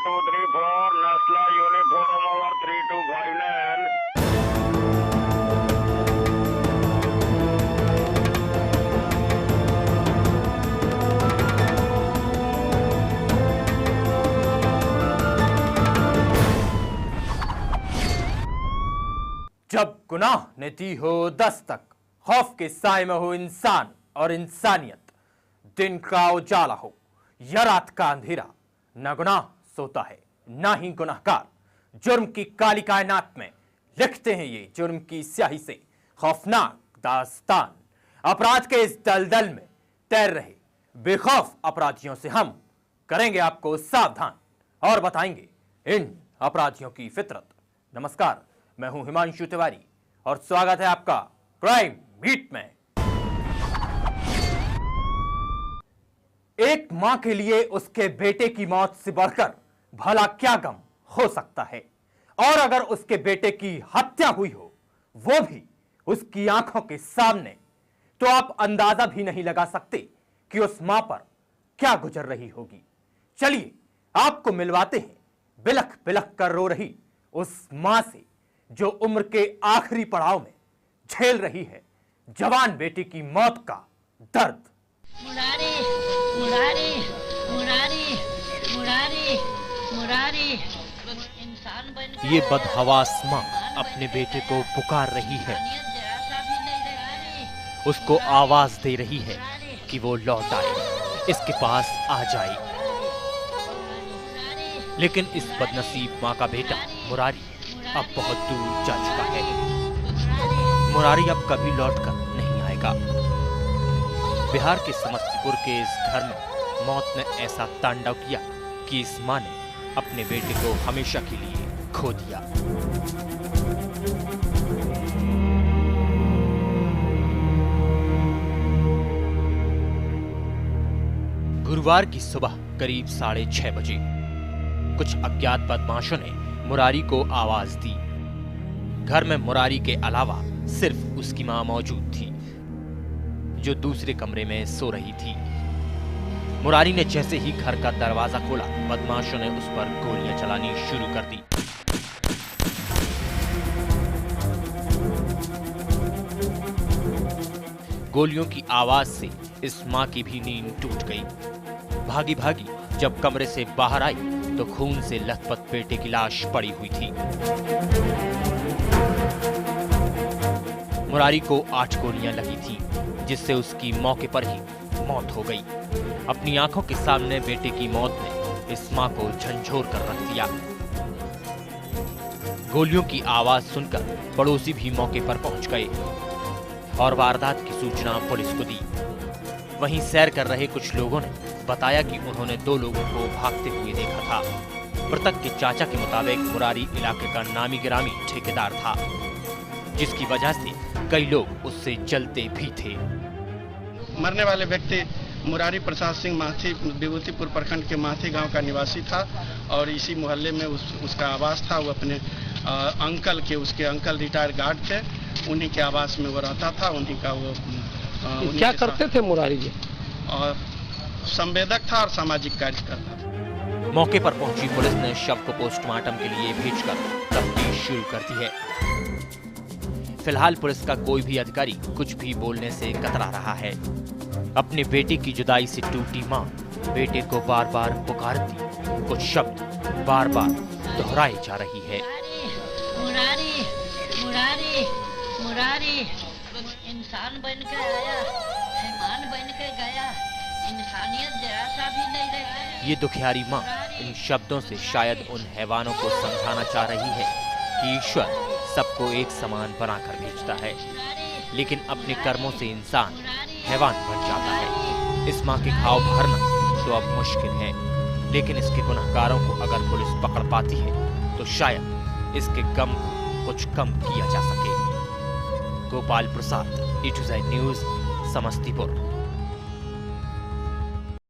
234 National Uniform over 3259. जब गुनाह ने दी हो दस्तक, खौफ के साए में हो इंसान और इंसानियत, दिन का उजाला हो या रात का अंधेरा, न गुनाह सोता है ना ही गुनाहगार। जुर्म की काली कायनात में लिखते हैं ये जुर्म की स्याही से खौफनाक दास्तान। अपराध के इस दलदल में तैर रहे बेखौफ अपराधियों से हम करेंगे आपको सावधान और बताएंगे इन अपराधियों की फितरत। नमस्कार, मैं हूं हिमांशु तिवारी और स्वागत है आपका क्राइम बीट में। एक मां के लिए उसके बेटे की मौत से बढ़कर भला क्या गम हो सकता है, और अगर उसके बेटे की हत्या हुई हो वो भी उसकी आंखों के सामने, तो आप अंदाजा भी नहीं लगा सकते कि उस मां पर क्या गुजर रही होगी। चलिए आपको मिलवाते हैं बिलख बिलख कर रो रही उस मां से जो उम्र के आखिरी पड़ाव में झेल रही है जवान बेटी की मौत का दर्द। मुरारी, मुरारी, मुरारी, मुरारी, मुरारी, इंसान बन ये बदहवास मां अपने बेटे को पुकार रही है, उसको आवाज दे रही है कि वो लौट आए, इसके पास आ जाए। लेकिन इस बदनसीब मां का बेटा मुरारी अब बहुत दूर जा चुका है। मुरारी अब कभी लौटकर नहीं आएगा। बिहार के समस्तीपुर के इस घर में मौत ने ऐसा तांडव किया कि इस मां ने अपने बेटे को हमेशा के लिए खो दिया। गुरुवार की सुबह करीब 6:30 बजे कुछ अज्ञात बदमाशों ने मुरारी को आवाज दी। घर में मुरारी के अलावा सिर्फ उसकी मां मौजूद थी जो दूसरे कमरे में सो रही थी। मुरारी ने जैसे ही घर का दरवाजा खोला, बदमाशों ने उस पर गोलियां चलानी शुरू कर दी। गोलियों की आवाज से इस मां की भी नींद टूट गई। भागी भागी जब कमरे से बाहर आई तो खून से लथपथ बेटे की लाश पड़ी हुई थी। मुरारी को 8 गोलियां लगी थी, जिससे उसकी मौके पर ही मौत हो गई। अपनी आंखों के सामने बेटे की मौत ने इस मां को झंझोर कर रख दिया। गोलियों की आवाज सुनकर पड़ोसी भी मौके पर पहुंच गए और वारदात की सूचना पुलिस को दी। वहीं सैर कर रहे कुछ लोगों ने बताया कि उन्होंने 2 लोगों को भागते हुए देखा था। मृतक के चाचा के मुताबिक मुरारी इलाके का नामी गिरामी ठेकेदार था, जिसकी वजह से कई लोग उससे जलते भी थे। मरने वाले व्यक्ति मुरारी प्रसाद सिंह माथी विभूतिपुर प्रखंड के माथी गांव का निवासी था और इसी मोहल्ले में उसका आवास था। वो अपने उसके अंकल रिटायर्ड गार्ड थे, उन्हीं के आवास में वो रहता था। उन्हीं का वो क्या करते थे मुरारी जी? और संवेदक था और सामाजिक कार्यकर्ता था। मौके पर पहुंची पुलिस ने शव को पोस्टमार्टम के लिए भेजकर तफ्तीश शुरू कर दी है। फिलहाल पुलिस का कोई भी अधिकारी कुछ भी बोलने से कतरा रहा है। अपने बेटे की जुदाई से टूटी मां बेटे को बार बार पुकारती, कुछ शब्द बार बार दोहराए जा रही है। मुरारी, मुरारी, मुरारी, इंसान बन के आया, हैवान बन के गया, इंसानियत जरा सा भी नहीं रही। ये दुखियारी मां इन शब्दों से शायद उन हैवानों को समझाना चाह रही है कि ईश्वर सबको एक समान बनाकर भेजता है, लेकिन अपने कर्मों से इंसान हैवान बन जाता है। इस मां के घाव भरना तो अब मुश्किल है, लेकिन इसके गुनहगारों को अगर पुलिस पकड़ पाती है तो शायद इसके गम को कुछ कम किया जा सके। Gopal Prasad, A to Z news, Samastipur.